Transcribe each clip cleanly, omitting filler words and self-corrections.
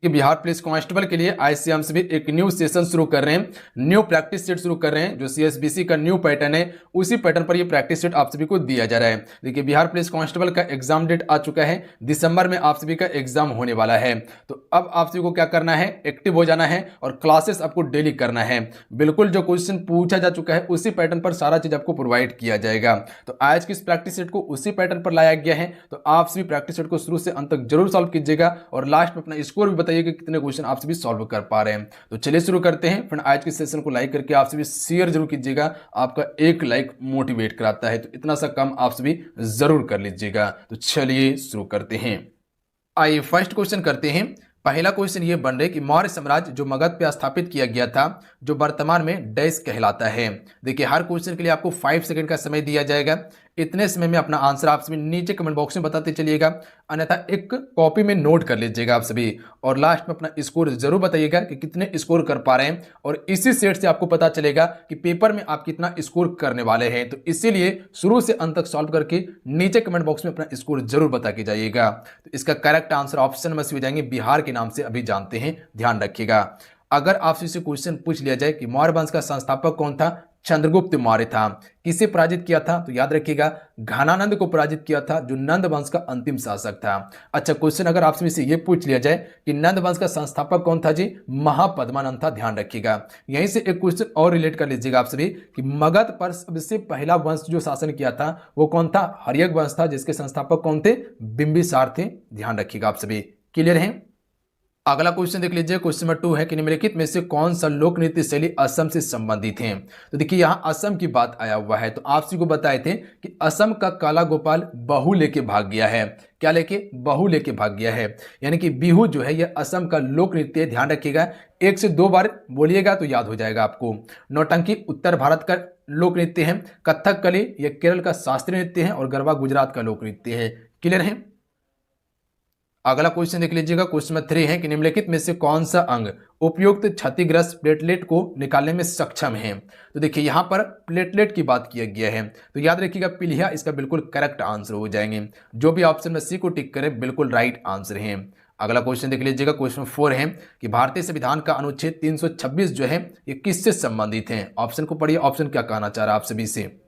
कि Bihar police constable के लिए आईसीएमसी भी एक न्यू सेशन शुरू कर रहे हैं, न्यू प्रैक्टिस सेट शुरू कर रहे हैं। जो सीएसबीसी का न्यू पैटर्न है उसी पैटर्न पर ये प्रैक्टिस सेट आप सभी को दिया जा रहा है। देखिए बिहार पुलिस कांस्टेबल का एग्जाम डेट आ चुका है, दिसंबर में आप सभी का एग्जाम होने वाला है। तो अब आप सभी को क्या करना है, एक्टिव हो जाना है और क्लासेस आपको डेली करना है। बिल्कुल जो क्वेश्चन पूछा जा चुका है उसी पैटर्न पर सारा चीज आपको प्रोवाइड किया जाएगा। तो आज की इस प्रैक्टिस सेट को उसी पैटर्न पर लाया गया है। तो आप सभी प्रैक्टिस सेट को शुरू से अंत तक जरूर सॉल्व कीजिएगा और लास्ट में अपना स्कोर भी बताइएगा कितने क्वेश्चन आप सभी सॉल्व कर पा रहे हैं। तो चलिए शुरू करते हैं। फिर आज के सेशन को लाइक करके आप सभी शेयर जरूर कीजिएगा, आपका एक लाइक मोटिवेट कराता है। तो इतना सा काम आप सभी जरूर कर लीजिएगा। तो चलिए शुरू करते हैं। आइए फर्स्ट क्वेश्चन करते हैं। पहला क्वेश्चन ये बन रहा है कि मौर्य साम्राज्य जो मगध पे स्थापित किया गया था जो वर्तमान में डैश कहलाता है। देखिए हर क्वेश्चन के लिए आपको 5 सेकंड का समय दिया जाएगा। इतने समय में अपना आंसर आप सभी नीचे कमेंट बॉक्स में बताते चलिएगा, अन्यथा एक कॉपी में नोट कर लीजिएगा आप सभी। और लास्ट में अपना स्कोर जरूर बताइएगा कि कितने स्कोर कर पा रहे हैं और इसी सेट से आपको पता चलेगा कि पेपर में आप कितना स्कोर करने वाले हैं। तो इसीलिए शुरू से अंत तक सॉल्व करके नीचे कमेंट बॉक्स में अपना स्कोर जरूर बता के जाइएगा। तो इसका करेक्ट आंसर ऑप्शन में से हो जाएंगे बिहार के नाम से अभी जानते हैं, ध्यान रखिएगा। अगर आपसे इसे क्वेश्चन पूछ लिया जाए कि मौर्य वंश का संस्थापक कौन था, चंद्रगुप्त मौर्य था। किसे पराजित किया था, तो याद रखिएगा घनानंद को पराजित किया था जो नंद वंश का अंतिम शासक था। अच्छा क्वेश्चन अगर आपसे से ये पूछ लिया जाए कि नंद वंश का संस्थापक कौन था जी, महापद्मानंद था। ध्यान रखिएगा। यहीं से एक क्वेश्चन और रिलेट कर लीजिएगा आप सभी कि मगध पर सबसे पहला वंश जो शासन किया था वो कौन था, हर्यक वंश था, जिसके संस्थापक कौन थे, बिंबिसार थे। ध्यान रखिएगा आप सभी। क्लियर है। अगला क्वेश्चन देख लीजिए। क्वेश्चन नंबर 2 है कि निम्नलिखित में से कौन सा लोक नृत्य शैली असम से संबंधित है। तो देखिए यहां असम की बात आया हुआ है। तो आप सभी को बताए थे कि असम का काला गोपाल बहू लेके भाग गया है। क्या लेके, बहू लेके भाग गया है। यानी कि बिहू जो है यह असम का लोक नृत्य है। ध्यान रखिएगा, 1 से 2 बार बोलिएगा तो याद हो जाएगा आपको। नौटंकी उत्तर भारत का लोक नृत्य है, कथकली यह केरल का शास्त्रीय नृत्य है और गरबा गुजरात का लोक नृत्य है। क्लियर है। अगला क्वेश्चन देख लीजिएगा। क्वेश्चन नंबर 3 है कि निम्नलिखित में से कौन सा अंग उपयुक्त क्षतिग्रस्त प्लेटलेट को निकालने में सक्षम है। तो देखिए यहां पर प्लेटलेट की बात किया गया है। तो याद रखिएगा पीलिया इसका बिल्कुल करेक्ट आंसर हो जाएंगे। जो भी ऑप्शन में सी को टिक करें बिल्कुल राइट आंसर है। अगला क्वेश्चन देख लीजिएगा। क्वेश्चन 4 है कि भारतीय संविधान का अनुच्छेद 326 जो है ये किससे संबंधित है। ऑप्शन को पढ़िए, ऑप्शन क्या कहना चाह रहा है आप सभी से।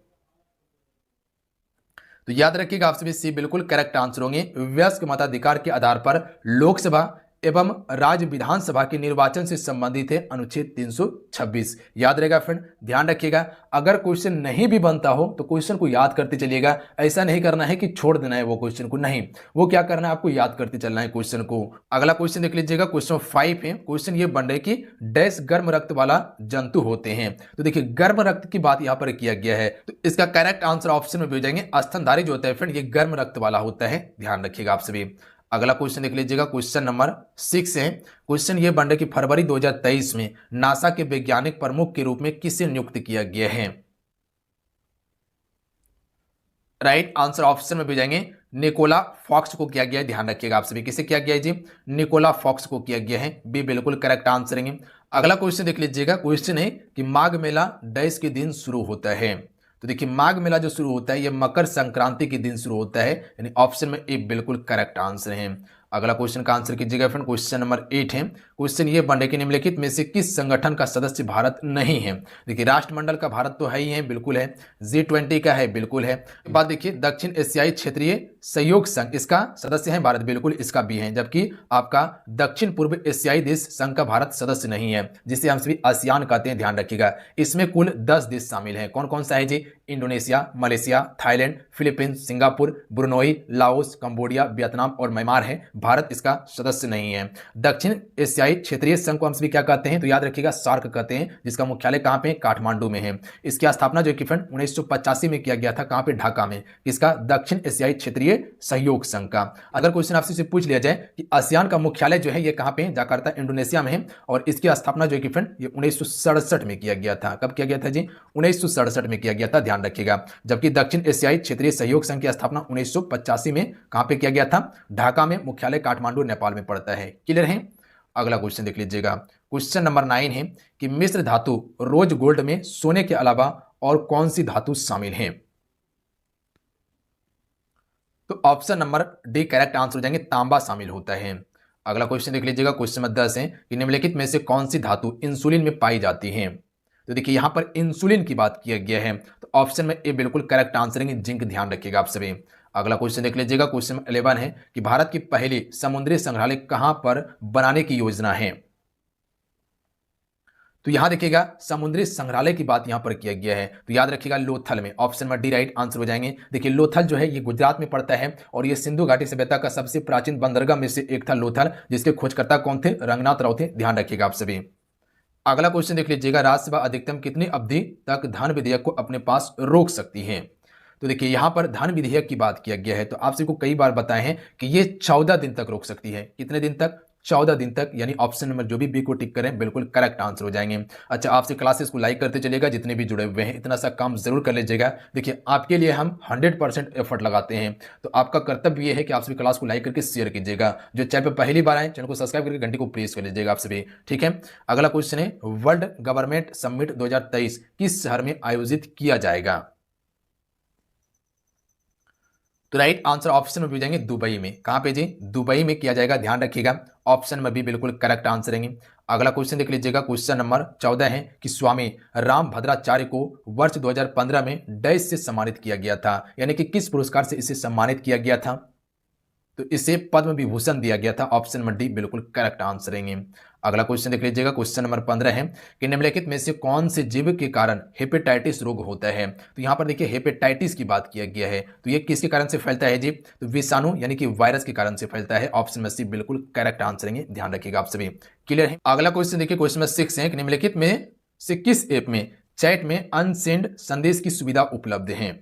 तो याद रखिएगा आप सभी सी बिल्कुल करेक्ट आंसर होंगे। वयस्क मताधिकार के आधार पर लोकसभा एवं राज्य विधानसभा के निर्वाचन से संबंधित है अनुच्छेद 326। याद रहेगा फ्रेंड, ध्यान रखिएगा। अगर क्वेश्चन नहीं भी बनता हो तो क्वेश्चन को याद करते चलिएगा। ऐसा नहीं करना है कि छोड़ देना है वो क्वेश्चन को, नहीं, वो क्या करना है आपको याद करते चलना है क्वेश्चन को। अगला क्वेश्चन देख लीजिएगा। क्वेश्चन 5 है। क्वेश्चन ये बन रहा है कि डैश गर्म रक्त वाला जंतु होते हैं। तो देखिए गर्म रक्त की बात यहां पर किया गया है। तो इसका करेक्ट आंसर ऑप्शन में भेज जाएंगे स्तनधारी जो होता है फ्रेंड ये गर्म रक्त वाला होता है। ध्यान रखिएगा आप सभी। अगला क्वेश्चन देख लीजिएगा। क्वेश्चन नंबर 6 है। क्वेश्चन ये बन रहा है कि फरवरी 2023 में नासा के वैज्ञानिक प्रमुख के रूप में किसे नियुक्त किया गया है। राइट आंसर ऑप्शन में भेजेंगे निकोला फॉक्स को किया गया है। ध्यान रखिएगा आप सभी, किसे किया गया है जी, निकोला फॉक्स को किया गया है। बी बिल्कुल करेक्ट आंसर है। अगला क्वेश्चन देख लीजिएगा। क्वेश्चन है कि माघ मेला डैश के दिन शुरू होता है। तो देखिए माघ मेला जो शुरू होता है यह मकर संक्रांति के दिन शुरू होता है, यानी ऑप्शन में ए बिल्कुल करेक्ट आंसर है। अगला क्वेश्चन का आंसर कीजिएगा फ्रेंड। क्वेश्चन नंबर 8 है। क्वेश्चन ये बन रहा है कि निम्नलिखित में से किस संगठन का सदस्य भारत नहीं है। देखिए राष्ट्रमंडल का भारत तो है ही है, बिल्कुल है। G20 का है, बिल्कुल है। बात देखिए दक्षिण एशियाई क्षेत्रीय सहयोग संघ इसका सदस्य है भारत, बिल्कुल इसका भी है। जबकि आपका दक्षिण पूर्व एशियाई देश संघ का भारत सदस्य नहीं है, जिसे हम सभी आसियान कहते हैं। ध्यान रखिएगा इसमें कुल 10 देश शामिल हैं। कौन कौन सा है जी, Indonesia, Malaysia, Thailand, Philippines, Singapore, Brunei, Laos, Cambodia, Vietnam और म्यांमार है। भारत इसका सदस्य नहीं है। दक्षिण एशियाई क्षेत्रीय संघ को हम सभी क्या कहते हैं, तो याद रखिएगा सार्क कहते हैं, जिसका मुख्यालय कहां पे, काठमांडू में है। इसकी स्थापना जो कि फ्रेंड 1985 में किया गया था। कहां पे, ढाका में। किसका, दक्षिण एशियाई क्षेत्रीय सहयोग संघ का। अगर क्वेश्चन आपसे से पूछ लिया जाए कि आसियान का मुख्यालय जो है ये कहां पे, जकार्ता इंडोनेशिया में है और इसकी स्थापना जो कि फ्रेंड ये 1967 में किया गया था। कब किया गया था जी, 1967 में किया गया था। ध्यान रखिएगा। जबकि दक्षिण एशियाई क्षेत्रीय सहयोग संघ की स्थापना 1985 में कहां पे किया गया था, ढाका में। मुख्यालय काठमांडू नेपाल में पड़ता है। क्लियर है। अगला क्वेश्चन देख लीजिएगा। क्वेश्चन नंबर 9 है कि मिश्र धातु रोज गोल्ड में सोने के अलावा और कौन सी धातु शामिल है। तो option number D correct answer हो जाएंगे, तांबा शामिल होता है। अगला क्वेश्चन देख लीजिएगा, क्वेश्चन नंबर 10 है कि निम्नलिखित में से कौन सी धातु इंसुलिन में पाई जाती है। तो देखिए यहां पर इंसुलिन की बात किया गया है, तो ऑप्शन में ए बिल्कुल करेक्ट आंसर है, जिंक, ध्यान रखिएगा आप सभी। अगला क्वेश्चन देख लीजिएगा, क्वेश्चन 11 है कि भारत की पहली समुद्री संग्रहालय कहां पर बनाने की योजना है। तो यहां देखिएगा समुद्री संग्रहालय की बात यहां पर किया गया है, तो याद रखिएगा लोथल में, ऑप्शन में डी राइट आंसर हो जाएंगे। देखिए लोथल जो है ये गुजरात में पड़ता है और ये सिंधु घाटी सभ्यता का सबसे प्राचीन बंदरगाह में से एक था लोथल, जिसके खोजकर्ता कौन थे, रंगनाथ राव थे, ध्यान रखिएगा आप सभी। अगला क्वेश्चन देख लीजिएगा, राज्यसभा अधिकतम कितनी अवधि तक धन विधेयक को अपने पास रोक सकती है। तो देखिए यहां पर धन विधेयक की बात किया गया है, तो आप सबको कई बार बताए हैं कि ये 14 दिन तक रोक सकती है। कितने दिन तक, 14 दिन तक, यानी ऑप्शन नंबर जो भी बी को टिक करें बिल्कुल करेक्ट आंसर हो जाएंगे। अच्छा, आपसे क्लासेस को लाइक करते चलेगा, जितने भी जुड़े हुए हैं इतना सा काम जरूर कर लीजिएगा। देखिए आपके लिए हम 100% एफर्ट लगाते हैं, तो आपका कर्तव्य ये है कि आप सभी क्लास को लाइक करके शेयर कीजिएगा। जो चैनल पर पहली बार आए चैनल को सब्सक्राइब करके घंटी को प्रेस कर लीजिएगा आप सभी, ठीक है। अगला क्वेश्चन है, वर्ल्ड गवर्नमेंट समिट 2023 किस शहर में आयोजित किया जाएगा। तो राइट आंसर ऑप्शन में भी जाएंगे दुबई में। कहां पे जी, दुबई में किया जाएगा, ध्यान रखिएगा। ऑप्शन में भी बिल्कुल करेक्ट आंसर रहेंगे। अगला क्वेश्चन देख लीजिएगा, क्वेश्चन नंबर 14 है कि स्वामी रामभद्राचार्य को वर्ष 2015 में डैश से सम्मानित किया गया था, यानी कि किस पुरस्कार से इसे सम्मानित किया गया था। तो इसे पद्म विभूषण दिया गया था, ऑप्शन नंबर डी बिल्कुल करेक्ट आंसर रहेंगे। अगला क्वेश्चन देख लीजिएगा, क्वेश्चन नंबर 15 है कि निम्नलिखित में से कौन से जीव के कारण हेपेटाइटिस रोग होता है। तो यहां पर देखिए हेपेटाइटिस की बात किया गया है, तो ये किसके कारण से फैलता है जी, तो विषाणु यानी कि वायरस के कारण से फैलता है, ऑप्शन में सी बिल्कुल करेक्ट आंसर रहेंगे, ध्यान रखिएगा आप सभी, क्लियर है। अगला क्वेश्चन देखिए, क्वेश्चन नंबर 6 है कि निम्नलिखित में से किस ऐप में चैट में अनसेंड संदेश की सुविधा उपलब्ध है।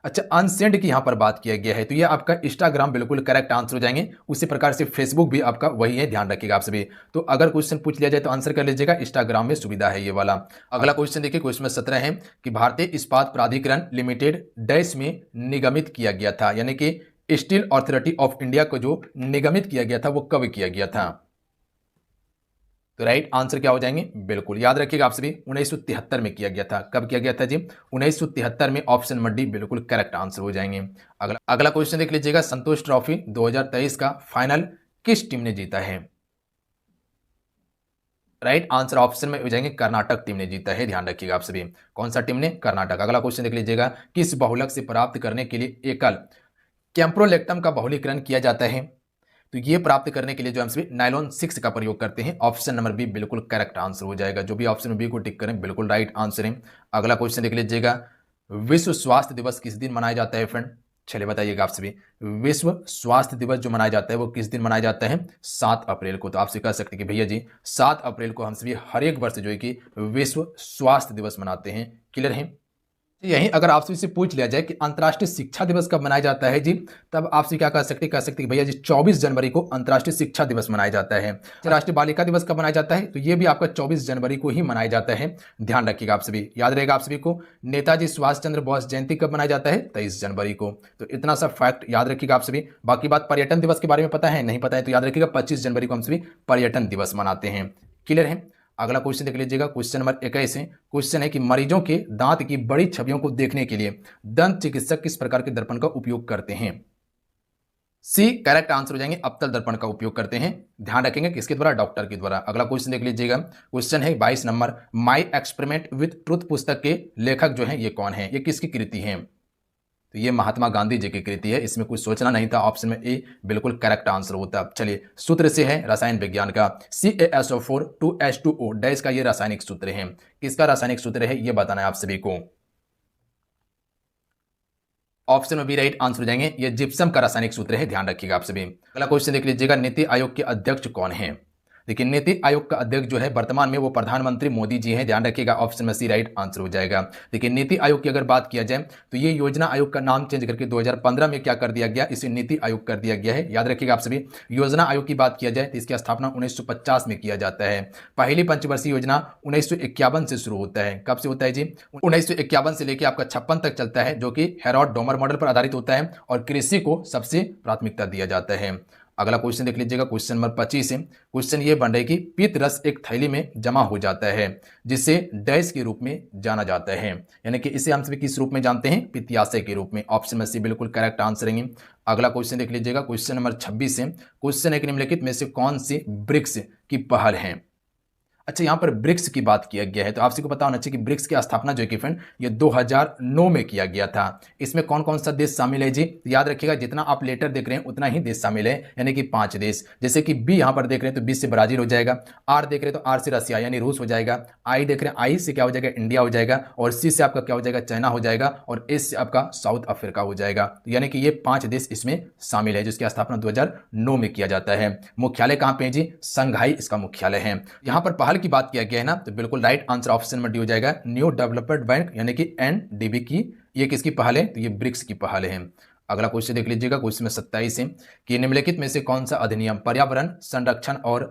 अच्छा, अनसेंड की यहां पर बात किया गया है, तो ये आपका इंस्टाग्राम बिल्कुल करेक्ट आंसर हो जाएंगे। उसी प्रकार से फेसबुक भी आपका वही है, ध्यान रखिएगा आप सभी। तो अगर क्वेश्चन पूछ लिया जाए तो आंसर कर लीजिएगा, इंस्टाग्राम में सुविधा है ये वाला। अगला क्वेश्चन देखिए, क्वेश्चन में 17 है कि भारतीय इस्पात प्राधिकरण लिमिटेड डैश में निगमित किया गया था, यानी कि स्टील अथॉरिटी ऑफ इंडिया को जो निगमित किया गया था वो कब किया गया था। तो राइट आंसर क्या हो जाएंगे, बिल्कुल याद रखिएगा आप सभी, 1973 में किया गया था। कब किया गया था जी, 1973 में, ऑप्शन नंबर डी बिल्कुल करेक्ट आंसर हो जाएंगे। अगला क्वेश्चन देख लीजिएगा, संतोष ट्रॉफी 2023 का फाइनल किस टीम ने जीता है। राइट आंसर ऑप्शन में हो जाएंगे कर्नाटक टीम ने जीता है, ध्यान रखिएगा आप सभी। कौन सा टीम ने, कर्नाटक। अगला क्वेश्चन देख लीजिएगा, किस बहुलक से प्राप्त करने के लिए एकल कैम्प्रोलेक्टम का बहुलीकरण किया जाता है। तो ये प्राप्त करने के लिए जो हम सभी नायलॉन 6 का प्रयोग करते हैं, ऑप्शन नंबर बी बिल्कुल करेक्ट आंसर हो जाएगा। जो भी ऑप्शन में बी को टिक करें बिल्कुल राइट आंसर है। अगला क्वेश्चन देख लीजिएगा, विश्व स्वास्थ्य दिवस किस दिन मनाया जाता है फ्रेंड, चलिए बताइएगा आप सभी। विश्व स्वास्थ्य दिवस जो मनाया जाता है वो किस दिन मनाया जाता है, 7 अप्रैल को। तो आपसे कह सकते हैं कि भैया जी 7 अप्रैल को हम सभी हर एक वर्ष जो है कि विश्व स्वास्थ्य दिवस मनाते हैं, क्लियर है। यही अगर आपसे इसे पूछ लिया जाए कि अंतर्राष्ट्रीय शिक्षा दिवस कब मनाया जाता है जी, तब आपसे क्या कह सकते हैं भैया जी 24 जनवरी को अंतर्राष्ट्रीय शिक्षा दिवस मनाया जाता है। राष्ट्रीय बालिका दिवस कब मनाया जाता है, तो ये भी आपका 24 जनवरी को ही मनाया जाता है, ध्यान रखिएगा आप सभी, याद रहेगा आप सभी को। नेताजी सुभाष चंद्र बोस जयंती कब मनाया जाता है, 23 जनवरी को। तो इतना सा फैक्ट याद रखिएगा आप सभी। बाकी बात पर्यटन दिवस के बारे में पता है, नहीं पता है तो याद रखिएगा 25 जनवरी को हम सभी पर्यटन दिवस मनाते हैं, क्लियर है। अगला क्वेश्चन देख लीजिएगा, क्वेश्चन नंबर 21 है। क्वेश्चन है कि मरीजों के दांत की बड़ी छवियों को देखने के लिए दंत चिकित्सक किस प्रकार के दर्पण का उपयोग करते हैं। सी करेक्ट आंसर हो जाएंगे, अवतल दर्पण का उपयोग करते हैं, ध्यान रखेंगे किसके द्वारा, डॉक्टर के द्वारा। अगला क्वेश्चन देख लीजिएगा, क्वेश्चन है 22 number, my experiment with truth पुस्तक के लेखक जो है ये कौन है, ये किसकी कृति है। तो ये महात्मा गांधी जी की कृति है, इसमें कुछ सोचना नहीं था, ऑप्शन में ए बिल्कुल करेक्ट आंसर होता। चलिए सूत्र से है रसायन विज्ञान का, CaSO4 2H2O डैश का ये रासायनिक सूत्र है। किसका रासायनिक सूत्र है ये बताना है आप सभी को, ऑप्शन में भी राइट आंसर हो जाएंगे, ये जिप्सम का रासायनिक सूत्र है, ध्यान रखिएगा आप सभी। अगला क्वेश्चन देख लीजिएगा, नीति आयोग के अध्यक्ष कौन है। देखिए नीति आयोग का अध्यक्ष जो है वर्तमान में वो प्रधानमंत्री मोदी जी हैं, ध्यान रखिएगा, ऑप्शन में सी राइट आंसर हो जाएगा। देखिए नीति आयोग की अगर बात किया जाए तो ये योजना आयोग का नाम चेंज करके 2015 में क्या कर दिया गया, इसे नीति आयोग कर दिया गया है, याद रखिएगा आप सभी। योजना आयोग की बात किया जाए तो इसकी स्थापना 1950 में किया जाता है। पहली पंचवर्षीय योजना 1951 से शुरू होता है। कब से होता है जी, 1951 से लेकर आपका 56 तक चलता है, जो कि हेरोड डोमर मॉडल पर आधारित होता है और कृषि को सबसे प्राथमिकता दिया जाता है। अगला क्वेश्चन देख लीजिएगा, क्वेश्चन नंबर 25 है। क्वेश्चन ये बन रहा है कि पित्त रस एक थैली में जमा हो जाता है जिसे डैश के रूप में जाना जाता है, यानी कि इसे हम सभी किस रूप में जानते हैं? पित्ताशय के रूप में। ऑप्शन में सी बिल्कुल करेक्ट आंसर है। अगला क्वेश्चन देख लीजिएगा, क्वेश्चन नंबर 26 है। क्वेश्चन है कि निम्नलिखित में से कौन सी ब्रिक्स की पहल है? अच्छा, यहाँ पर ब्रिक्स की बात किया गया है तो आप सभी को पता होना चाहिए कि ब्रिक्स की स्थापना जो है कि फ्रेंड ये 2009 में किया गया था। इसमें कौन कौन सा देश शामिल है जी? तो याद रखिएगा, जितना आप लेटर देख रहे हैं उतना ही देश शामिल है, यानी कि 5 देश। जैसे कि बी यहाँ पर देख रहे हैं तो बी से ब्राजील हो जाएगा, आर देख रहे हैं तो आर से रसिया यानी रूस हो जाएगा, आई देख रहे हैं आई से क्या हो जाएगा? इंडिया हो जाएगा, और सी से आपका क्या हो जाएगा? चाइना हो जाएगा, और एस से आपका साउथ अफ्रीका हो जाएगा। यानी कि ये 5 देश इसमें शामिल है जिसकी स्थापना 2009 में किया जाता है। मुख्यालय कहाँ पे है जी? संघाई इसका मुख्यालय है। यहाँ पर पहल की बात किया गया है ना, तो बिल्कुल राइट आंसर ऑप्शन में डी हो जाएगा, न्यू डेवलपमेंट बैंक यानी कि एनडीबी की ये किसकी पहल है? तो ये ब्रिक्स की पहल है। अगला क्वेश्चन देख लीजिएगा, क्वेश्चन में 27 है कि निम्नलिखित में से कौन सा अधिनियम पर्यावरण संरक्षण और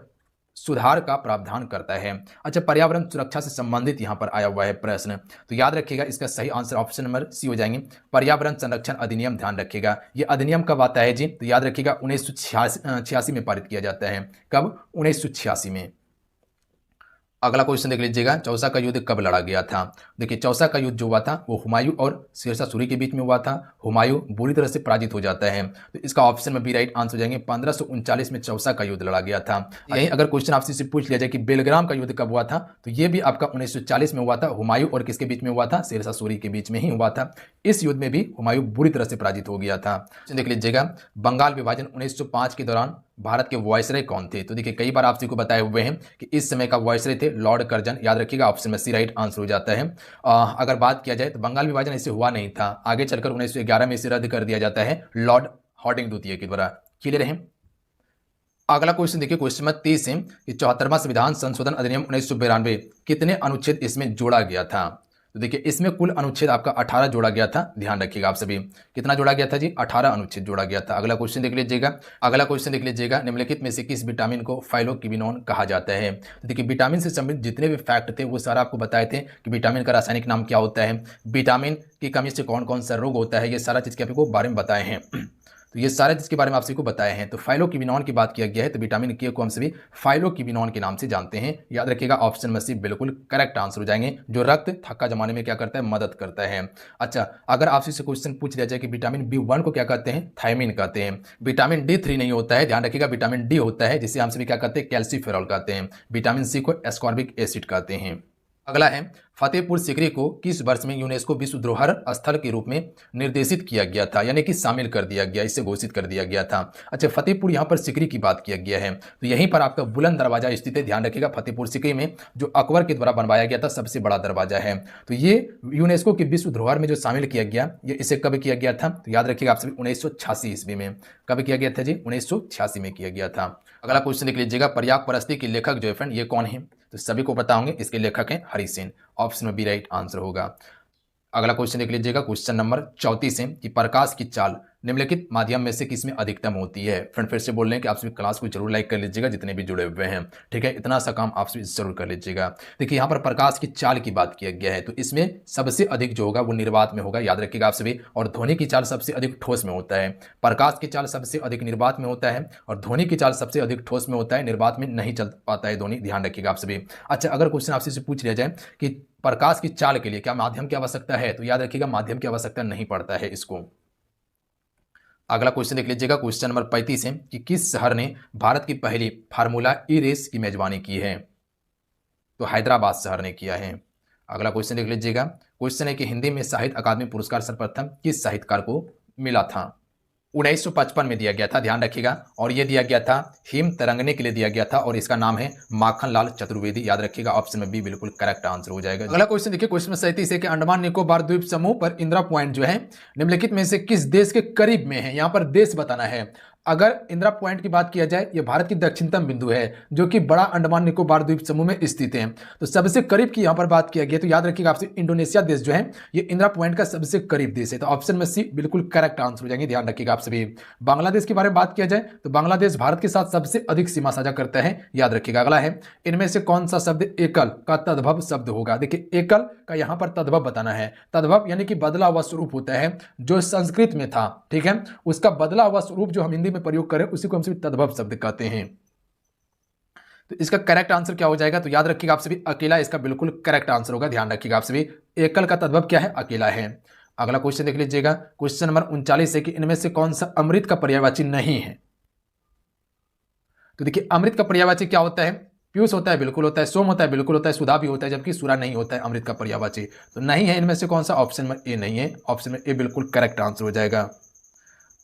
सुधार का प्रावधान करता है? अच्छा, पर्यावरण सुरक्षा से संबंधित यहां पर आया हुआ है प्रश्न, तो याद रखिएगा इसका सही आंसर ऑप्शन नंबर सी हो जाएंगे, पर्यावरण संरक्षण अधिनियम। ध्यान रखिएगा ये अधिनियम कब आता है जी? तो याद रखिएगा 1986 में पारित किया जाता है। कब? 1986 में। अगला क्वेश्चन देख लीजिएगा, चौसा का युद्ध कब लड़ा गया था? देखिए, चौसा का युद्ध जो हुआ था वो हुमायूं और शेरशाह सूरी के बीच में हुआ था। हुमायूं बुरी तरह से पराजित हो जाता है, तो इसका ऑप्शन में बी राइट आंसर हो जाएंगे, 1539 में चौसा का युद्ध लड़ा गया था। यही अगर क्वेश्चन आपसे से पूछ लिया जाए कि बेलग्राम का युद्ध कब हुआ था, तो ये भी आपका 1940 में हुआ था। हुमायूं और किसके बीच में हुआ था? शेरशाह सूरी के बीच में ही हुआ था। इस युद्ध में भी हुमायूं बुरी तरह से पराजित हो गया था। देख लीजिएगा, बंगाल विभाजन 1905 के दौरान भारत के वायसराय कौन थे? तो देखिए, कई बार आप सभी को बताए हुए हैं कि इस समय का वायसराय थे लॉर्ड कर्जन। याद रखिएगा ऑप्शन में सी राइट आंसर हो जाता है। अगर बात किया जाए तो बंगाल विभाजन ऐसे हुआ नहीं था, आगे चलकर 1911 में इसे रद्द कर दिया जाता है लॉर्ड हार्डिंग द्वितीय के द्वारा। क्लियर है? अगला क्वेश्चन देखिए, क्वेश्चन नंबर 30 है कि 74वां संविधान संशोधन अधिनियम 1992 कितने अनुच्छेद इसमें जोड़ा गया था? तो देखिए, इसमें कुल अनुच्छेद आपका 18 जोड़ा गया था। ध्यान रखिएगा आप सभी, कितना जोड़ा गया था जी? 18 अनुच्छेद जोड़ा गया था। अगला क्वेश्चन देख लीजिएगा, निम्नलिखित में से किस विटामिन को फाइलोक्विनोन कहा जाता है? तो देखिए, विटामिन से संबंधित जितने भी फैक्ट थे वो सारा आपको बताए थे कि विटामिन का रासायनिक नाम क्या होता है, विटामिन की कमी से कौन कौन सा रोग होता है, ये सारा चीज़ के आपको बारे में बताए हैं। तो ये सारे जिसके बारे में आप सभी को बताए हैं। तो फाइलोक्विनोन की बात किया गया है, तो विटामिन के को हम सभी फाइलोक्विनोन के नाम से जानते हैं। याद रखिएगा ऑप्शन में सी बिल्कुल करेक्ट आंसर हो जाएंगे, जो रक्त थक्का जमाने में क्या करता है? मदद करता है। अच्छा, अगर आपसे से क्वेश्चन पूछ लिया जाए कि विटामिन B1 को क्या कहते हैं? थायमिन कहते हैं। विटामिन D3 नहीं होता है, ध्यान रखिएगा, विटामिन डी होता है, जिसे हम सभी क्या कहते हैं? कैल्सीफेरॉल कहते हैं। विटामिन सी को एस्कॉर्बिक एसिड कहते हैं। अगला है, फतेहपुर सीकरी को किस वर्ष में यूनेस्को विश्व धरोहर स्थल के रूप में निर्देशित किया गया था, यानी कि शामिल कर दिया गया, इसे घोषित कर दिया गया था? अच्छा, फतेहपुर यहाँ पर सीकरी की बात किया गया है, तो यहीं पर आपका बुलंद दरवाजा स्थित है। ध्यान रखिएगा, फतेहपुर सीकरी में जो अकबर के द्वारा बनवाया गया था सबसे बड़ा दरवाजा है। तो ये यूनेस्को की विश्व धरोहर में जो शामिल किया गया, ये इसे कब किया गया था? तो याद रखिएगा आप सभी 1986 ईस्वी में। कब किया गया था जी? 1986 में किया गया था। अगला क्वेश्चन देख लीजिएगा, पर्याप्त परस्ती के लेखक जो है फ्रेंड ये कौन है? तो सभी को पता होंगे, इसके लेखक हैं हरि सेन। ऑप्शन में बी राइट आंसर होगा। अगला क्वेश्चन देख लीजिएगा, क्वेश्चन नंबर 34 है कि प्रकाश की चाल निम्नलिखित माध्यम में से किसमें अधिकतम होती है? फ्रेंड फिर से बोल रहे हैं कि आप सभी क्लास को जरूर लाइक कर लीजिएगा, जितने भी जुड़े हुए हैं, ठीक है? इतना सा काम आप सभी जरूर कर लीजिएगा। देखिए, यहाँ पर प्रकाश की चाल की बात किया गया है, तो इसमें सबसे अधिक जो होगा वो निर्वात में होगा। याद रखिएगा आप सभी, और ध्वनि की चाल सबसे अधिक ठोस में होता है। प्रकाश की चाल सबसे अधिक निर्वात में होता है, और ध्वनि की चाल सबसे अधिक ठोस में होता है। निर्वात में नहीं चल पाता है ध्वनि, ध्यान रखिएगा आप सभी। अच्छा, अगर क्वेश्चन आपसे पूछ लिया जाए कि प्रकाश की चाल के लिए क्या माध्यम की आवश्यकता है, तो याद रखिएगा माध्यम की आवश्यकता नहीं पड़ता है इसको। अगला क्वेश्चन देख लीजिएगा, क्वेश्चन नंबर 35 है कि किस शहर ने भारत की पहली फार्मूला ई रेस की मेजबानी की है? तो हैदराबाद शहर ने किया है। अगला क्वेश्चन देख लीजिएगा, क्वेश्चन है कि हिंदी में साहित्य अकादमी पुरस्कार सर्वप्रथम किस साहित्यकार को मिला था? 1955 में दिया गया था, ध्यान रखिएगा, और ये दिया गया था हिम तरंगने के लिए दिया गया था, और इसका नाम है माखनलाल चतुर्वेदी। याद रखिएगा ऑप्शन में बी बिल्कुल करेक्ट आंसर हो जाएगा। अगला क्वेश्चन देखिए, क्वेश्चन में 37 है कि अंडमान निकोबार द्वीप समूह पर इंदिरा पॉइंट जो है निम्नलिखित में से किस देश के करीब में है? यहाँ पर देश बताना है। अगर इंदिरा पॉइंट की बात किया जाए, ये भारत की दक्षिणतम बिंदु है जो कि बड़ा अंडमान निकोबार द्वीप समूह में स्थित है। तो सबसे करीब की यहाँ पर बात किया गया, तो याद रखिएगा आपसे इंडोनेशिया देश जो है ये इंदिरा पॉइंट का सबसे करीब देश है। तो ऑप्शन में सी बिल्कुल करेक्ट आंसर हो जाएंगे, ध्यान रखिएगा आप सभी। बांग्लादेश के बारे में बात किया जाए तो बांग्लादेश भारत के साथ सबसे अधिक सीमा साझा करता है, याद रखिएगा। अगला है, इनमें से कौन सा शब्द एकल का तद्भव शब्द होगा? देखिए, एकल का यहाँ पर तद्भव बताना है। तद्भव यानी कि बदला हुआ स्वरूप होता है, जो संस्कृत में था, ठीक है, उसका बदला हुआ स्वरूप जो हम हिंदी में प्रयोग करें उसी को हम सभी तद्भव शब्द कहते हैं। तो इसका करेक्ट आंसर क्या हो जाएगा, तो याद रखिएगा आप सभी अकेला इसका बिल्कुल करेक्ट आंसर होगा। ध्यान रखिएगा आप सभी, एकल का तद्भव क्या है, अकेला है। अगला क्वेश्चन देख लीजिएगा, क्वेश्चन नंबर 39 है कि इनमें से कौन सा अमृत का पर्यायवाची नहीं है। तो देखिए अमृत का पर्यायवाची क्या होता है, पीयूष होता है, बिल्कुल होता है, सोम होता है, बिल्कुल होता है, सुधा भी होता है, जबकि सुरा नहीं होता है अमृत का पर्यायवाची। तो नहीं है इनमें से कौन सा, ऑप्शन नंबर ए नहीं है, ऑप्शन में ए बिल्कुल करेक्ट आंसर हो जाएगा।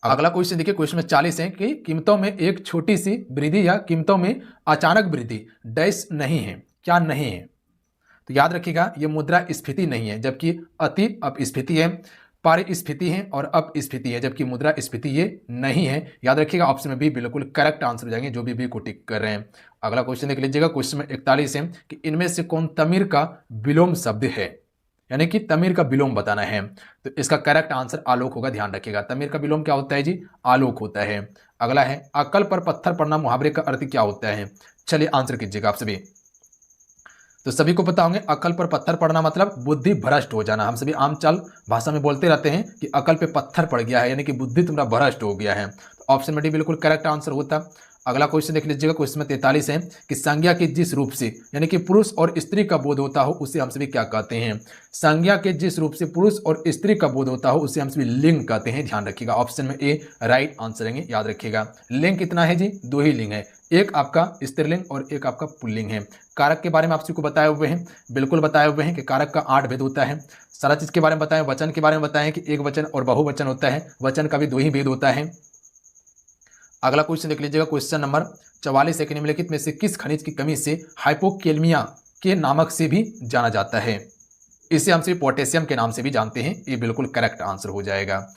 अगला क्वेश्चन देखिए, क्वेश्चन में 40 है कि कीमतों में एक छोटी सी वृद्धि या कीमतों में अचानक वृद्धि डैश नहीं है, क्या नहीं है। तो याद रखिएगा ये मुद्रास्फीति नहीं है, जबकि अति अपस्फीति है, पारिस्फीति है और अपस्फीति है, जबकि मुद्रास्फीति ये नहीं है। याद रखिएगा ऑप्शन में बी बिल्कुल करेक्ट आंसर हो जाएंगे, जो भी को टिक कर रहे हैं। अगला क्वेश्चन देख लीजिएगा, क्वेश्चन में 41 है कि इनमें से कौन तमिर का विलोम शब्द है, यानी कि तमिर का विलोम बताना है। तो इसका करेक्ट आंसर आलोक होगा। ध्यान रखिएगा तमिर का विलोम क्या होता है जी, आलोक होता है। अगला है अकल पर पत्थर पड़ना मुहावरे का अर्थ क्या होता है। चलिए आंसर कीजिएगा आप सभी। तो सभी को पता होंगे अकल पर पत्थर पड़ना मतलब बुद्धि भ्रष्ट हो जाना। हम सभी आम चाल भाषा में बोलते रहते हैं कि अकल पे पत्थर पड़ गया है, यानी कि बुद्धि तुम्हारा भ्रष्ट हो गया है। तो ऑप्शन में डी बिल्कुल करेक्ट आंसर होता। अगला क्वेश्चन देख लीजिएगा, क्वेश्चन में 43 है कि संज्ञा के जिस रूप से यानी कि पुरुष और स्त्री का बोध होता हो उसे हम सभी क्या कहते हैं। संज्ञा के जिस रूप से पुरुष और स्त्री का बोध होता हो उसे हम सभी लिंग कहते हैं। ध्यान रखिएगा ऑप्शन में ए राइट आंसर है। याद रखिएगा लिंग कितना है जी, दो ही लिंग है, एक आपका स्त्रीलिंग और एक आपका पुल्लिंग है। कारक के बारे में आप सभी को बताए हुए हैं, बिल्कुल बताए हुए हैं कि कारक का 8 भेद होता है। सारा चीज के बारे में बताएं, वचन के बारे में बताएं कि एक वचन और बहुवचन होता है, वचन का भी 2 ही भेद होता है। अगला क्वेश्चन देख लीजिएगा, क्वेश्चन नंबर 44 है कि निम्नलिखित में से किस खनिज की कमी से हाइपोकेलमिया के नामक से भी जाना जाता है। इसे हम सिर्फ पोटेशियम के नाम से भी जानते हैं, ये बिल्कुल करेक्ट आंसर हो जाएगा।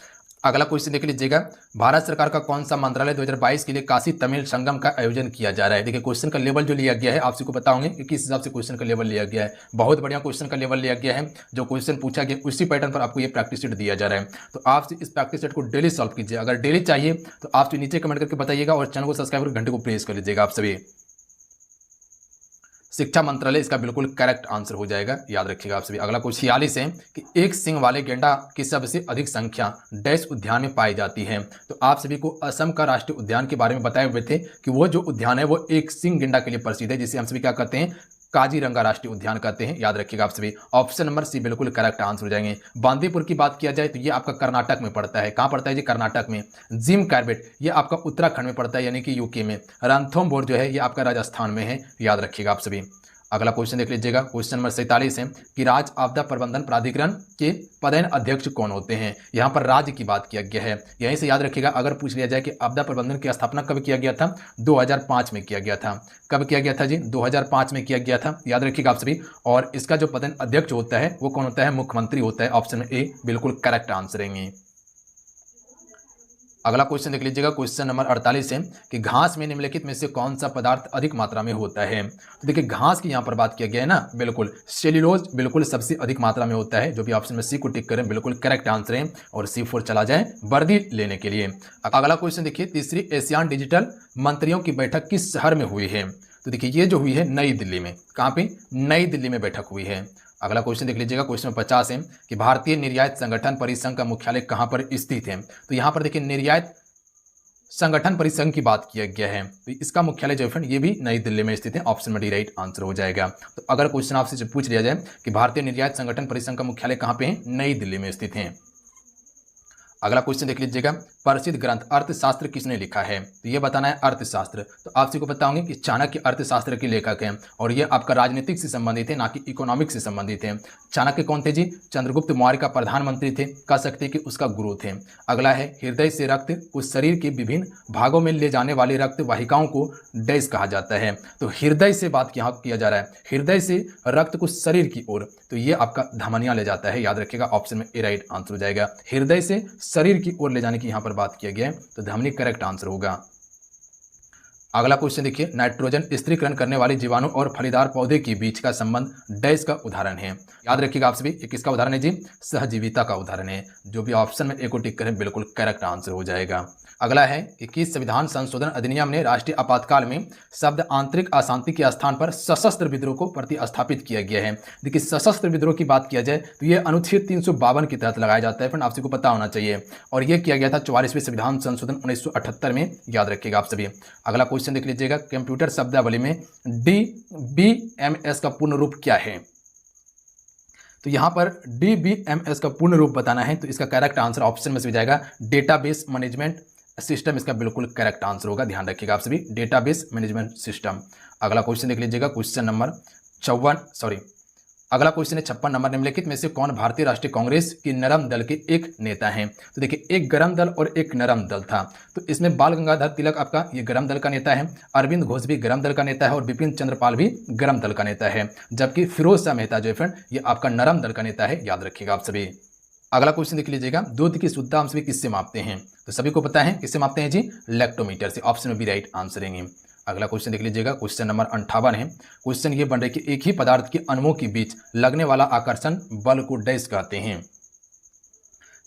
अगला क्वेश्चन देख लीजिएगा, भारत सरकार का कौन सा मंत्रालय 2022 के लिए काशी तमिल संगम का आयोजन किया जा रहा है। देखिए क्वेश्चन का लेवल जो लिया गया है आप सबको पता होंगे कि किस हिसाब से क्वेश्चन का लेवल लिया गया है। बहुत बढ़िया क्वेश्चन का लेवल लिया गया है, जो क्वेश्चन पूछा गया उसी पैटर्न पर आपको ये प्रैक्टिस सेट दिया जा रहा है। तो आप इस प्रैक्टिस सेट को डेली सॉल्व कीजिए। अगर डेली चाहिए तो आप नीचे कमेंट करके बताइएगा और चैनल को सब्सक्राइब कर घंटे को प्रेस कर लीजिएगा आप सभी। शिक्षा मंत्रालय इसका बिल्कुल करेक्ट आंसर हो जाएगा। याद रखिएगा आप सभी। अगला क्वेश्चन 46 है कि एक सिंग वाले गेंडा की सबसे अधिक संख्या डैश उद्यान में पाई जाती है। तो आप सभी को असम का राष्ट्रीय उद्यान के बारे में बताए हुए थे कि वो जो उद्यान है वो एक सिंग गेंडा के लिए प्रसिद्ध है, जिसे हम सभी क्या कहते हैं, काजीरंगा राष्ट्रीय उद्यान कहते हैं। याद रखिएगा आप सभी, ऑप्शन नंबर सी बिल्कुल करेक्ट आंसर हो जाएंगे। बांदीपुर की बात किया जाए तो ये आपका कर्नाटक में पड़ता है। कहाँ पड़ता है जी, कर्नाटक में। जिम कार्बेट ये आपका उत्तराखंड में पड़ता है, यानी कि यूके में। रणथंभौर जो है ये आपका राजस्थान में है। याद रखिएगा आप सभी। अगला क्वेश्चन देख लीजिएगा, क्वेश्चन नंबर 47 है कि राज्य आपदा प्रबंधन प्राधिकरण के पदेन अध्यक्ष कौन होते हैं। यहाँ पर राज्य की बात किया गया है। यहीं से याद रखिएगा, अगर पूछ लिया जाए कि आपदा प्रबंधन की स्थापना कब किया गया था, 2005 में किया गया था। कब किया गया था जी, 2005 में किया गया था। याद रखिएगा आप सभी। और इसका जो पदेन अध्यक्ष होता है वो कौन होता है, मुख्यमंत्री होता है। ऑप्शन में ए बिल्कुल करेक्ट आंसर रहेंगे। अगला क्वेश्चन देख लीजिएगा, क्वेश्चन नंबर 48 है कि घास में निम्नलिखित में से कौन सा पदार्थ अधिक मात्रा में होता है। तो देखिए घास की यहाँ पर बात किया गया है ना, बिल्कुल सेल्यूलोज बिल्कुल सबसे अधिक मात्रा में होता है, जो भी ऑप्शन में सी को टिक करें बिल्कुल करेक्ट आंसर है। और C4 चला जाए वर्दी लेने के लिए। अगला क्वेश्चन देखिए, तीसरी एशियान डिजिटल मंत्रियों की बैठक किस शहर में हुई है। तो देखिए ये जो हुई है नई दिल्ली में। कहाँ पे, नई दिल्ली में बैठक हुई है। अगला क्वेश्चन देख लीजिएगा, क्वेश्चन 50 है कि भारतीय निर्यात संगठन परिसंघ का मुख्यालय कहां पर स्थित है। तो यहां पर देखिए निर्यात संगठन परिसंघ की बात किया गया है, तो इसका मुख्यालय जो है ये भी नई दिल्ली में स्थित है। ऑप्शन में डी राइट आंसर हो जाएगा। तो अगर क्वेश्चन आपसे पूछ लिया जाए कि भारतीय निर्यात संगठन परिसंघ का मुख्यालय कहां पे है, नई दिल्ली में स्थित है। अगला क्वेश्चन देख लीजिएगा, प्रसिद्ध ग्रंथ अर्थशास्त्र किसने लिखा है। तो ये बताना है अर्थशास्त्र। तो आप सभी को पता होंगे कि चाणक्य अर्थशास्त्र के लेखक हैं और ये आपका राजनीतिक से संबंधित है, ना कि इकोनॉमिक्स से संबंधित है। चाणक्य कौन थे जी, चंद्रगुप्त मौर्य का प्रधानमंत्री थे, कह सकते कि उसका गुरु थे। अगला है हृदय से रक्त उस शरीर के विभिन्न भागों में ले जाने वाली रक्त वाहिकाओं को डैश कहा जाता है। तो हृदय से बात यहाँ किया जा रहा है, हृदय से रक्त को शरीर की ओर, तो ये आपका धमनियां ले जाता है। याद रखिएगा ऑप्शन में ए राइट आंसर हो जाएगा। हृदय से शरीर की ओर ले जाने की यहाँ पर बात किया गया है, तो धमनी करेक्ट आंसर होगा। अगला क्वेश्चन देखिए, नाइट्रोजन स्थिरीकरण करने वाले जीवाणु और फलीदार पौधे के बीच का संबंध डैश का उदाहरण है। याद रखिएगा आप सभी, ये किसका उदाहरण है जी? सहजीविता का उदाहरण है। जो भी ऑप्शन में ए को टिक करें बिल्कुल करेक्ट आंसर हो जाएगा। अगला है कि किस संविधान संशोधन अधिनियम ने राष्ट्रीय आपातकाल में शब्द आंतरिक अशांति के स्थान पर सशस्त्र विद्रोह को प्रतिस्थापित किया गया है। देखिए सशस्त्र विद्रोह की बात किया जाए तो ये अनुच्छेद 352 के तहत लगाया जाता है, फ्रेंड आप सभी को पता होना चाहिए। और ये किया गया था 44वें संविधान संशोधन 1978 में, याद रखिएगा आप सभी। अगला क्वेश्चन देख लीजिएगा, कंप्यूटर शब्दावली में DBMS का पूर्ण रूप क्या है? तो यहां पर DBMS का पूर्ण रूप बताना है, तो इसका करेक्ट आंसर ऑप्शन में से जाएगा डेटाबेस मैनेजमेंट सिस्टम। इसका बिल्कुल करेक्ट आंसर होगा, ध्यान रखिएगा आप सभी, डेटाबेस मैनेजमेंट सिस्टम। अगला क्वेश्चन देख लीजिएगा, क्वेश्चन नंबर 56 नंबर, निम्नलिखित में से कौन भारतीय राष्ट्रीय कांग्रेस की नरम दल के एक नेता हैं? तो देखिए एक गरम दल और एक नरम दल था, तो इसमें बाल गंगाधर तिलक आपका ये गरम दल का नेता है, अरविंद घोष भी गरम दल का नेता है और बिपिन चंद्रपाल भी गरम दल का नेता है, जबकि फिरोज शाह मेहता जो है फ्रेंड ये आपका नरम दल का नेता है, याद रखिएगा आप सभी। अगला क्वेश्चन देख लीजिएगा, दूध की शुद्धता हम सभी किससे मापते हैं? तो सभी को पता है किससे मापते हैं जी? लैक्टोमीटर से, ऑप्शन में भी राइट आंसर है। अगला क्वेश्चन देख लीजिएगा, क्वेश्चन नंबर 58 है। क्वेश्चन ये बन रहा है कि एक ही पदार्थ के अणुओं के बीच लगने वाला आकर्षण बल को डैश कहते हैं?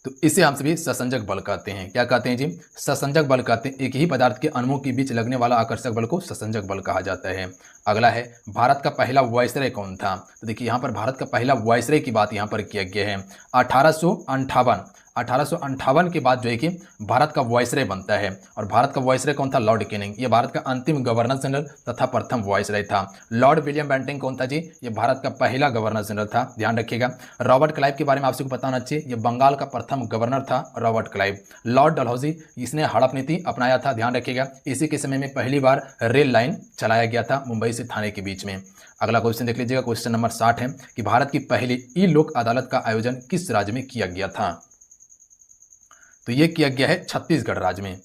तो इसे हम सभी ससंजक बल कहते हैं। क्या कहते हैं जी? ससंजक बल कहते हैं। एक ही पदार्थ के अणुओं के बीच लगने वाला आकर्षक बल को ससंजक बल कहा जाता है। अगला है, भारत का पहला वायसराय कौन था? तो देखिए यहाँ पर भारत का पहला वायसराय की बात यहाँ पर किया गया है। 1858 के बाद जो है कि भारत का वायसराय बनता है, और भारत का वायसराय कौन था? Lord Canning. ये भारत का अंतिम गवर्नर जनरल तथा प्रथम वायसराय था। लॉर्ड विलियम बेंटिंग कौन था जी? ये भारत का पहला गवर्नर जनरल था, ध्यान रखिएगा। रॉबर्ट क्लाइव के बारे में आप सबको पता होना चाहिए, ये बंगाल का प्रथम गवर्नर था रॉबर्ट क्लाइव। लॉर्ड डलहौजी, इसने हड़प नीति अपनाया था, ध्यान रखिएगा। इसी के समय में पहली बार रेल लाइन चलाया गया था मुंबई से थाने के बीच में। अगला क्वेश्चन देख लीजिएगा, क्वेश्चन नंबर 60 है कि भारत की पहली ई लोक अदालत का आयोजन किस राज्य में किया गया था? तो यह किया गया है छत्तीसगढ़ राज्य में।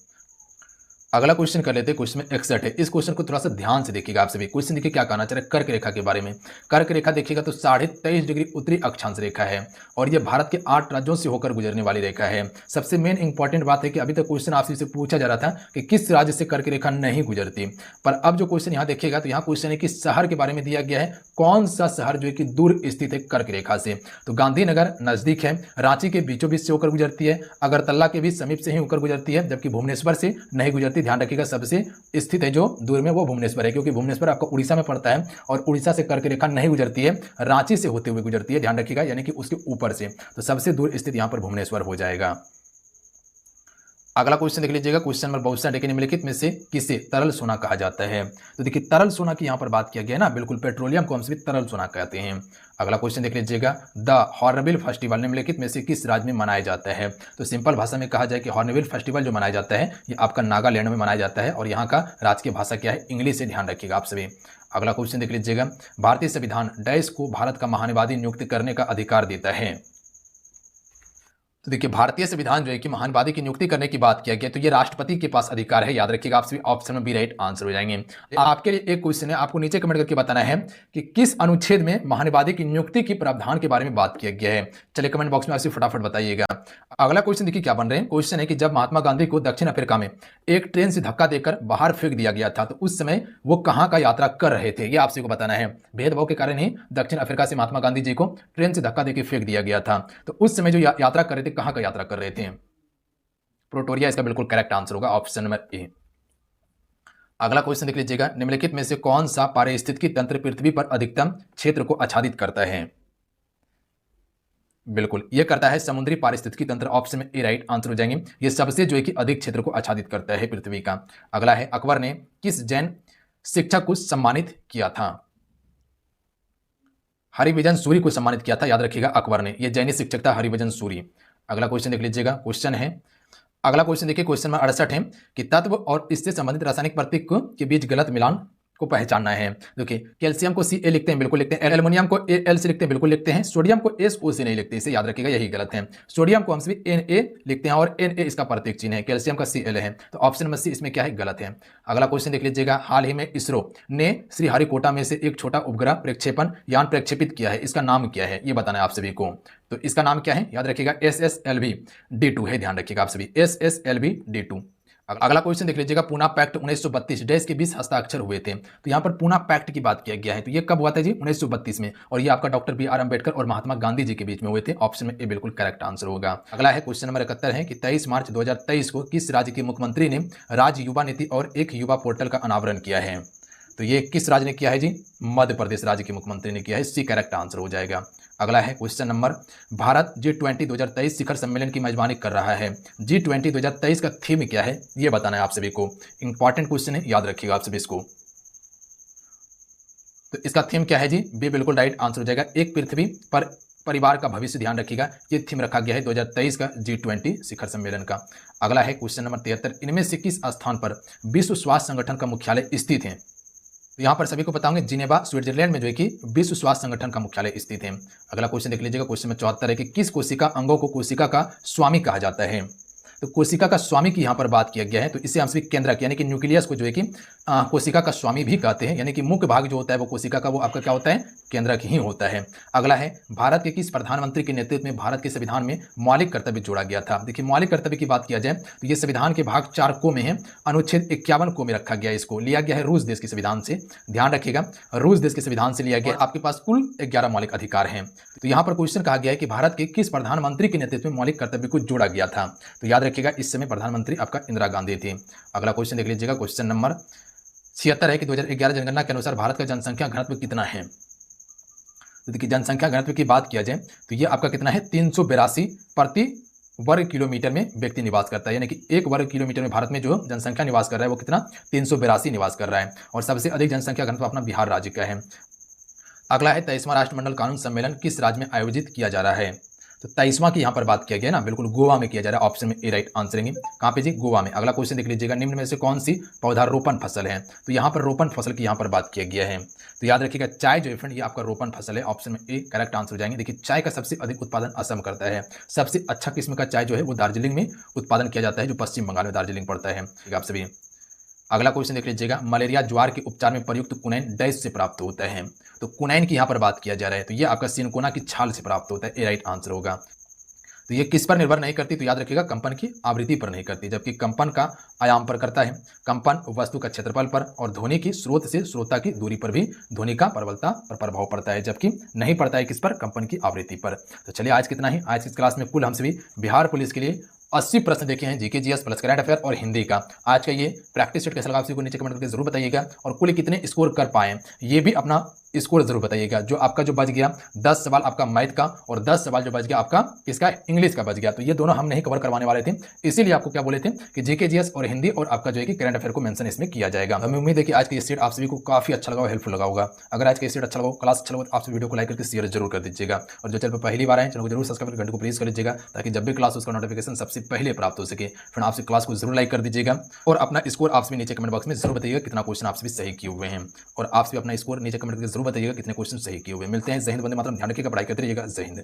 अगला क्वेश्चन कर लेते हैं, क्वेश्चन में 61 है। इस क्वेश्चन को थोड़ा सा ध्यान से देखिएगा आप सभी। क्वेश्चन देखिए क्या कहना चाह रहे हैं कर्क रेखा के बारे में। कर्क रेखा देखिएगा तो 23.5 डिग्री उत्तरी अक्षांश रेखा है, और यह भारत के 8 राज्यों से होकर गुजरने वाली रेखा है। सबसे मेन इंपॉर्टेंट बात है कि अभी तक क्वेश्चन आपसे से पूछा जा रहा था कि किस राज्य से कर्क रेखा नहीं गुजरती, पर अब जो क्वेश्चन यहाँ देखिएगा तो यहाँ क्वेश्चन है कि शहर के बारे में दिया गया है, कौन सा शहर जो है कि दूर स्थित है कर्क रेखा से। तो गांधीनगर नजदीक है, रांची के बीचों बीच से होकर गुजरती है, अगरतला के भी समीप से ही होकर गुजरती है, जबकि भुवनेश्वर से नहीं गुजरती। ध्यान रखिएगा सबसे स्थित है जो दूर में वो भुवनेश्वर है, क्योंकि भुवनेश्वर आपका उड़ीसा में पड़ता है, और उड़ीसा से कर्क रेखा नहीं गुजरती है, रांची से होते हुए गुजरती है, ध्यान रखिएगा, यानी कि उसके ऊपर से। तो सबसे दूर स्थित यहां पर भुवनेश्वर हो जाएगा। अगला क्वेश्चन देख लीजिएगा, क्वेश्चन नंबर 62 के निम्नलिखित में से किसे तरल सोना कहा जाता है? तो देखिए तरल सोना की यहां पर बात किया गया है ना, बिल्कुल पेट्रोलियम को हम सभी तरल सोना कहते हैं। अगला क्वेश्चन देख लीजिएगा, द हॉर्नबिल फेस्टिवल निम्नलिखित में से किस राज्य में मनाया जाता है? तो सिंपल भाषा में कहा जाए कि हॉर्नबिल फेस्टिवल जो मनाया जाता है ये आपका नागालैंड में मनाया जाता है, और यहाँ का राजकीय भाषा क्या है? इंग्लिश है, ध्यान रखिएगा आप सभी। अगला क्वेश्चन देख लीजिएगा, भारतीय संविधान डैश को भारत का महानिवादी नियुक्त करने का अधिकार देता है? तो देखिए भारतीय संविधान जो है कि महानवादी की नियुक्ति करने की बात किया गया, तो ये राष्ट्रपति के पास अधिकार है, याद रखिएगा आप सभी। ऑप्शन में भी राइट आंसर हो जाएंगे। आपके लिए एक क्वेश्चन है, आपको नीचे कमेंट करके बताना है कि किस अनुच्छेद में महानवादी की नियुक्ति की प्रावधान के बारे में बात किया गया है। चलिए कमेंट बॉक्स में आपसे फटाफट बताइएगा। अगला क्वेश्चन देखिए क्या बन रहे हैं। क्वेश्चन है कि जब महात्मा गांधी को दक्षिण अफ्रीका में एक ट्रेन से धक्का देकर बाहर फेंक दिया गया था, तो उस समय वो कहां का यात्रा कर रहे थे? ये आपसे को बताना है। भेदभाव के कारण ही दक्षिण अफ्रीका से महात्मा गांधी जी को ट्रेन से धक्का देकर फेंक दिया गया था, तो उस समय जो यात्रा कर रहे थे, कहां का यात्रा कर रहे थे? प्रोटोरिया इसका बिल्कुल करेक्ट आंसर होगा, ऑप्शन नंबर ए। अगला क्वेश्चन देख लीजिएगा, निम्नलिखित में से कौन सा पारिस्थितिकी तंत्र पृथ्वी पर अधिकतम क्षेत्र को आच्छादित करता है? बिल्कुल ये करता है समुद्री पारिस्थितिकी तंत्र, ऑप्शन में ए राइट आंसर हो जाएंगे। ये सबसे जो है कि अधिक क्षेत्र को आच्छादित करता है पृथ्वी का। अगला है, अकबर ने किस जैन शिक्षक को सम्मानित किया था? हरिभजन सूरी को सम्मानित किया था, याद रखिएगा अकबर ने। यह जैनी शिक्षक था हरिभजन सूरी। अगला क्वेश्चन देख लीजिएगा, क्वेश्चन है, अगला क्वेश्चन देखिए, क्वेश्चन नंबर 68 है कि तत्व और इससे संबंधित रासायनिक प्रतीक के बीच गलत मिलान को पहचानना है। देखिए कैल्शियम को Ca लिखते हैं, बिल्कुल लिखते हैं। एल्युमिनियम को Al से लिखते हैं, बिल्कुल लिखते हैं। सोडियम को SO से नहीं लिखते, इसे याद रखिएगा, यही गलत है। सोडियम को हम सभी Na लिखते हैं, और Na इसका प्रतीक चिन्ह है, कैल्शियम का Cl है, तो ऑप्शन नंबर सी इसमें क्या है? गलत है। अगला क्वेश्चन देख लीजिएगा, हाल ही में इसरो ने श्रीहरिकोटा में से एक छोटा उपग्रह प्रक्षेपण यान प्रक्षेपित किया है, इसका नाम क्या है? ये बताना है आप सभी को। तो इसका नाम क्या है? याद रखिएगा SSLV-D2 है, ध्यान रखिएगा आप सभी, SSLV-D2। अगला क्वेश्चन देख लीजिएगा, पूना पैक्ट 1932 देश के 20 हस्ताक्षर हुए थे। तो यहाँ पर पूना पैक्ट की बात किया गया है, तो ये कब हुआ था जी? 1932 में, और ये आपका डॉक्टर बी आर अम्बेडकर और महात्मा गांधी जी के बीच में हुए थे। ऑप्शन में ए बिल्कुल करेक्ट आंसर होगा। अगला है क्वेश्चन नंबर 71 है कि 23 मार्च 2023 को किस राज्य के मुख्यमंत्री ने राज्य युवा नीति और एक युवा पोर्टल का अनावरण किया है? तो ये किस राज्य ने किया है जी? मध्य प्रदेश राज्य के मुख्यमंत्री ने किया है। सी करेक्ट आंसर हो जाएगा। अगला है क्वेश्चन नंबर, भारत G20 2023 शिखर सम्मेलन की मेजबानी कर रहा है। G20 2023 का थीम क्या है, ये बताना है आप सभी को। इंपॉर्टेंट क्वेश्चन है, याद रखिएगा आप सभी इसको। तो इसका थीम क्या है जी? बी बिल्कुल राइट आंसर हो जाएगा। एक पृथ्वी पर परिवार का भविष्य, ध्यान रखिएगा, ये थीम रखा गया है 2023 का G20 शिखर सम्मेलन का। अगला है क्वेश्चन नंबर 73, इनमें से किस स्थान पर विश्व स्वास्थ्य संगठन का मुख्यालय स्थित है? तो यहाँ पर सभी को पता होंगे, जिनेवा स्विट्जरलैंड में जो है कि विश्व स्वास्थ्य संगठन का मुख्यालय स्थित है। अगला क्वेश्चन देख लीजिएगा, क्वेश्चन में 74 है कि किस कोशिका अंगों को कोशिका का स्वामी कहा जाता है? तो कोशिका का स्वामी की यहाँ पर बात किया गया है, तो इसे हम सभी केंद्रक यानी कि न्यूक्लियस को जो है कि कोशिका का स्वामी भी कहते हैं, यानी कि मुख्य भाग जो होता है वो कोशिका का, वो आपका क्या होता है? केंद्रक ही होता है। अगला है, भारत के किस प्रधानमंत्री के नेतृत्व में भारत के संविधान में मौलिक कर्तव्य जोड़ा गया था? देखिए, मौलिक कर्तव्य की बात किया जाए तो ये संविधान के भाग 4 को में है, अनुच्छेद 51 को में रखा गया। इसको लिया गया है रूस देश के संविधान से, ध्यान रखिएगा, रूस देश के संविधान से लिया गया। आपके पास कुल 11 मौलिक अधिकार हैं। तो यहाँ पर क्वेश्चन कहा गया है कि भारत के किस प्रधानमंत्री के नेतृत्व में मौलिक कर्तव्य को जोड़ा गया था? तो याद रखिएगा, इस समय प्रधानमंत्री आपका इंदिरा गांधी थी। अगला क्वेश्चन देख लीजिएगा, क्वेश्चन नंबर 76 है कि 2011 जनगणना के अनुसार भारत का जनसंख्या घनत्व कितना है? तो देखिए, जनसंख्या घनत्व की बात किया जाए तो ये आपका कितना है? 382 प्रति वर्ग किलोमीटर में व्यक्ति निवास करता है, यानी कि 1 वर्ग किलोमीटर में भारत में जो जनसंख्या निवास कर रहा है वो कितना? 382 निवास कर रहा है, और सबसे अधिक जनसंख्या घनत्व अपना बिहार राज्य का है। अगला है, 23वां राष्ट्रमंडल कानून सम्मेलन किस राज्य में आयोजित किया जा रहा है? तो 23वां की यहाँ पर बात किया गया ना, बिल्कुल गोवा में किया जा रहा है। ऑप्शन में ए राइट आंसर है। कहाँ पे जी? गोवा में। अगला क्वेश्चन देख लीजिएगा, निम्न में से कौन सी पौधारोपण फसल है? तो यहाँ पर रोपण फसल की यहाँ पर बात किया गया है। तो याद रखिएगा, चाय जो है फ्रेंड, ये आपका रोपण फसल है। ऑप्शन में ए करेक्ट आंसर हो जाएंगे। देखिए, चाय का सबसे अधिक उत्पादन असम करता है। सबसे अच्छा किस्म का चाय जो है वो दार्जिलिंग में उत्पादन किया जाता है, जो पश्चिम बंगाल में दार्जिलिंग पड़ता है। ठीक है आप सभी। अगला क्वेश्चन देख लीजिएगा, मलेरिया ज्वार के उपचार में प्रयुक्त कुनैन डैश से प्राप्त होता है? तो कुनैन की यहाँ पर बात किया जा रहा है, तो ये आपका सिनकोना की छाल से प्राप्त होता है। ए राइट आंसर होगा। तो ये किस पर निर्भर नहीं करती? तो याद रखिएगा, कंपन की आवृत्ति पर नहीं करती, जबकि कंपन का आयाम पर करता है। कंपन वस्तु का क्षेत्रफल पर और ध्वनि की स्रोत से श्रोता की दूरी पर भी ध्वनि का प्रबलता पर प्रभाव पड़ता है, जबकि नहीं पड़ता है किस पर? कंपन की आवृत्ति पर। तो चलिए, आज कितना ही, आज इस क्लास में कुल हम सभी बिहार पुलिस के लिए 80 प्रश्न देखे हैं, GK GS plus current affair और हिंदी का। आज का ये प्रैक्टिस सेट कैसा लगा आप सभी को नीचे कमेंट करके जरूर बताइएगा, और कुल कितने स्कोर कर पाए ये भी अपना स्कोर जरूर बताइएगा। जो आपका जो बच गया 10 सवाल आपका मैथ का, और 10 सवाल जो बच गया आपका इसका इंग्लिश का बच गया, तो ये दोनों हम नहीं कवर करवाने वाले थे, इसीलिए आपको क्या बोले थे कि जीके जीएस और हिंदी और आपका जो है कि करंट अफेयर को मेंशन इसमें किया जाएगा। हमें उम्मीद है कि आज का ये सेट आप सभी को काफी अच्छा लगा, हेल्पफुल लगा होगा। अगर आज का ये सेट अच्छा लगा, क्लास अच्छा लगा, तो आप वीडियो को लाइक करके शेयर जरूर कर दीजिएगा, और जो चैनल पर पहली बार आए चैनल को जरूर सब्सक्राइब करके घंटे को प्रेस कर लीजिएगा, ताकि जब भी क्लास उसका नोटिफिकेशन सबसे पहले प्राप्त हो सके। फिर आपसे क्लास को जरूर लाइक कर दीजिएगा, और अपना स्कोर आप सभी नीचे कमेंट बॉक्स में जरूर बताइएगा कितना क्वेश्चन आप सभी सही किए हुए हैं, और आप सभी अपना स्कोर नीचे कमेंट करके जरूर बताइएगा कितने क्वेश्चन सही किए हुए। मिलते हैं। जय हिंद, वंदे मातरम। ध्यान रखिएगा, पढ़ाई करते रहिएगा। जय हिंद।